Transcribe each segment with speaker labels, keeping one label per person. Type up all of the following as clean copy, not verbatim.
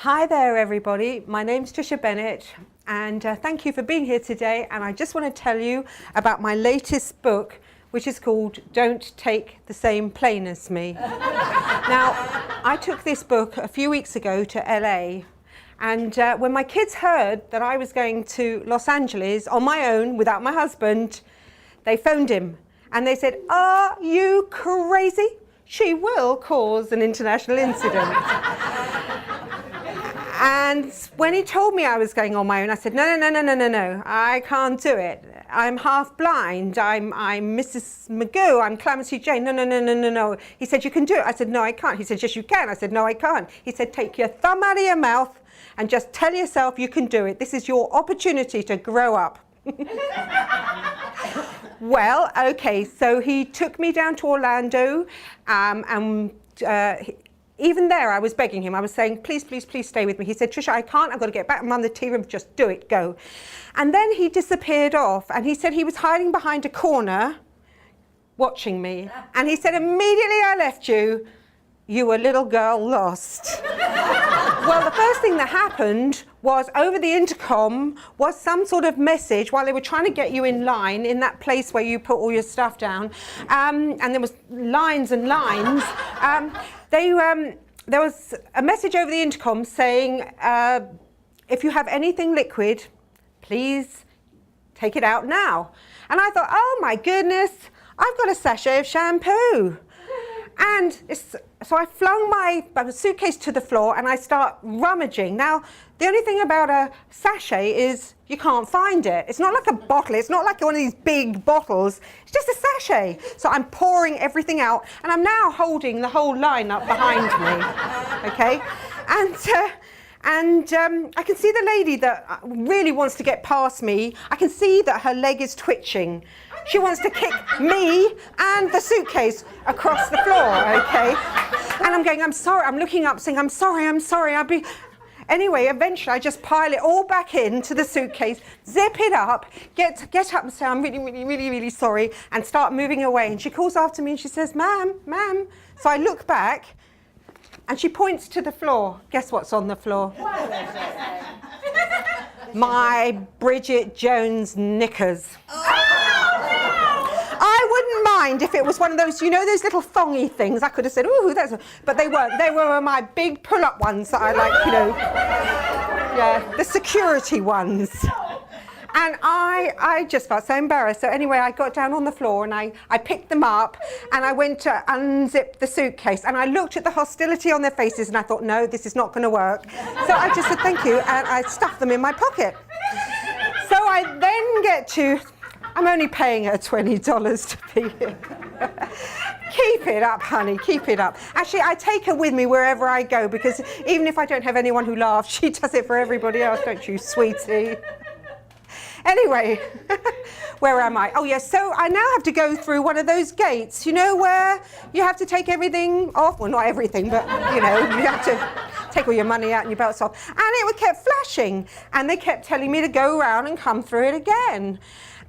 Speaker 1: Hi there everybody, my name's Tricia Bennett and thank you for being here today, and I just want to tell you about my latest book, which is called Don't Take the Same Plane as Me. Now, I took this book a few weeks ago to LA, and when my kids heard that I was going to Los Angeles on my own without my husband, they phoned him and they said, "Are you crazy? She will cause an international incident." And when he told me I was going on my own, I said, no, I can't do it. I'm half blind, I'm Mrs. Magoo, I'm Clemency Jane, no. He said, "You can do it." I said, "No, I can't." He said, "Yes, you can." I said, "No, I can't." He said, "Take your thumb out of your mouth and just tell yourself you can do it. This is your opportunity to grow up." Well, okay, so he took me down to Orlando, even there, I was begging him. I was saying, "Please, please, please stay with me." He said, "Tricia, I can't. I've got to get back. I'm on the tea room. Just do it. Go." And then he disappeared off. And he said he was hiding behind a corner, watching me. And he said, "Immediately I left you, you were little girl lost." Well, the first thing that happened was over the intercom was some sort of message while they were trying to get you in line in that place where you put all your stuff down. And there was lines and lines. There was a message over the intercom saying, "If you have anything liquid, please take it out now." And I thought, oh my goodness, I've got a sachet of shampoo. And so I flung my suitcase to the floor and I start rummaging. Now, the only thing about a sachet is you can't find it. It's not like a bottle. It's not like one of these big bottles. It's just a sachet. So I'm pouring everything out, and I'm now holding the whole line up behind me, okay? And I can see the lady that really wants to get past me. I can see that her leg is twitching. She wants to kick me and the suitcase across the floor, okay? And I'm going, "I'm sorry." I'm looking up saying, "I'm sorry. Anyway, eventually I just pile it all back into the suitcase, zip it up, get up and say, "I'm really sorry," and start moving away. And she calls after me and she says, ma'am. So I look back and she points to the floor. Guess what's on the floor? My Bridget Jones knickers. I wouldn't mind if it was one of those, you know, those little thongy things. I could have said, "Ooh, that's," but they weren't. They were my big pull-up ones that I like, you know, yeah, the security ones. And I just felt so embarrassed. So anyway, I got down on the floor and I picked them up and I went to unzip the suitcase, and I looked at the hostility on their faces and I thought, no, this is not going to work. So I just said thank you and I stuffed them in my pocket. So I then get to, I'm only paying her $20 to be here. Keep it up, honey, keep it up. Actually, I take her with me wherever I go, because even if I don't have anyone who laughs, she does it for everybody else, don't you, sweetie? Anyway, where am I? Oh yes, so I now have to go through one of those gates, you know, where you have to take everything off. Well, not everything, but you know, you have to take all your money out and your belts off. And it kept flashing, and they kept telling me to go around and come through it again.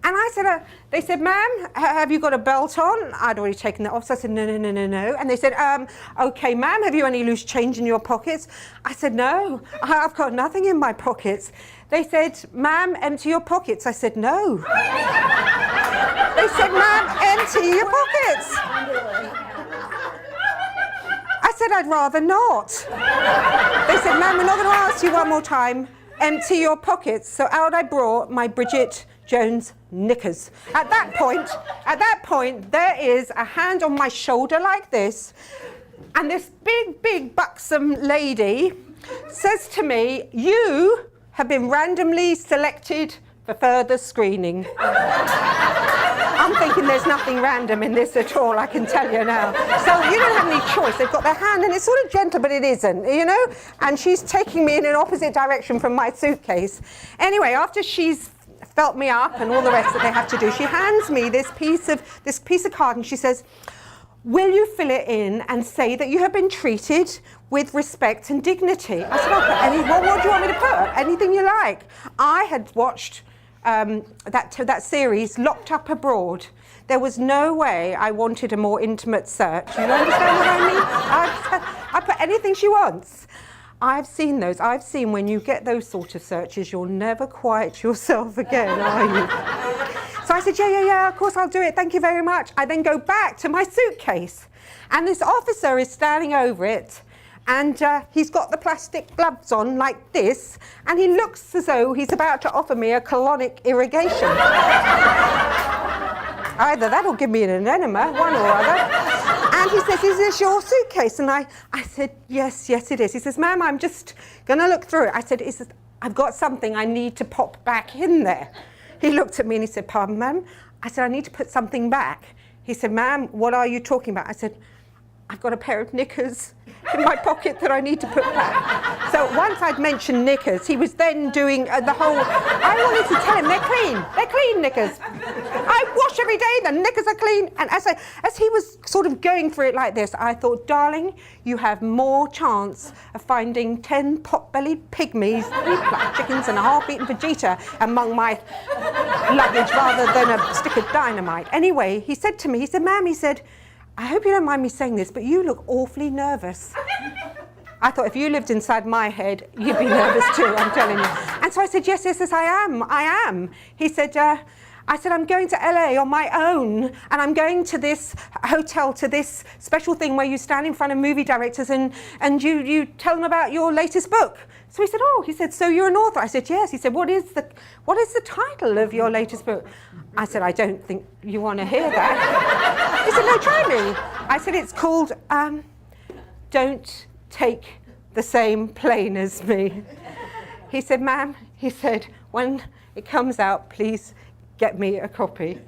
Speaker 1: And I said, they said, "Ma'am, have you got a belt on?" I'd already taken that off, so I said, no. And they said, "Okay, ma'am, have you any loose change in your pockets?" I said, "No, I've got nothing in my pockets." They said, "Ma'am, empty your pockets." I said, "No." They said, "Ma'am, empty your pockets." I said, "I'd rather not." They said, "Ma'am, we're not going to ask you one more time. Empty your pockets." So out I brought my Bridget Jones knickers. At that point, there is a hand on my shoulder like this, and this big buxom lady says to me, "You have been randomly selected for further screening." I'm thinking there's nothing random in this at all, I can tell you now. So you don't have any choice. They've got their hand, and it's sort of gentle, but it isn't, you know? And she's taking me in an opposite direction from my suitcase. Anyway, after she's felt me up and all the rest that they have to do, she hands me this piece of card, and she says, "Will you fill it in and say that you have been treated with respect and dignity?" I said, "I'll put what do you want me to put? Anything you like." I had watched that series, Locked Up Abroad. There was no way I wanted a more intimate search. You understand what I mean? I put anything she wants. I've seen those. I've seen when you get those sort of searches, you'll never quiet yourself again, are you? So I said, yeah, of course I'll do it. Thank you very much. I then go back to my suitcase, and this officer is standing over it, and he's got the plastic gloves on like this, and he looks as though he's about to offer me a colonic irrigation. Either that or give me an enema, one or other. And he says, is this your suitcase? And I said, yes, it is. He says, ma'am, I'm just going to look through it. I said, I've got something I need to pop back in there. He looked at me and he said, pardon, ma'am? I said, I need to put something back. He said, ma'am, what are you talking about? I said, I've got a pair of knickers in my pocket that I need to put back. So once I'd mentioned knickers, he was then doing the whole, I wanted to tell him, they're clean knickers. I wash every day, the knickers are clean. And as he was sort of going through it like this, I thought, darling, you have more chance of finding 10 pot-bellied pygmies, 3 plucked chickens and a half-eaten Vegeta among my luggage rather than a stick of dynamite. Anyway, he said to me, he said, ma'am, he said, I hope you don't mind me saying this, but you look awfully nervous. I thought if you lived inside my head, you'd be nervous too, I'm telling you. And so I said, yes, I am. He said, I said, I'm going to LA on my own, and I'm going to this hotel, to this special thing where you stand in front of movie directors and you tell them about your latest book. So he said, oh, he said, so you're an author? I said, yes. He said, what is the title of your latest book? I said, I don't think you want to hear that. He said, no, try me. I said, it's called Don't Take the Same Plane as Me. He said, ma'am, he said, when it comes out, please get me a copy.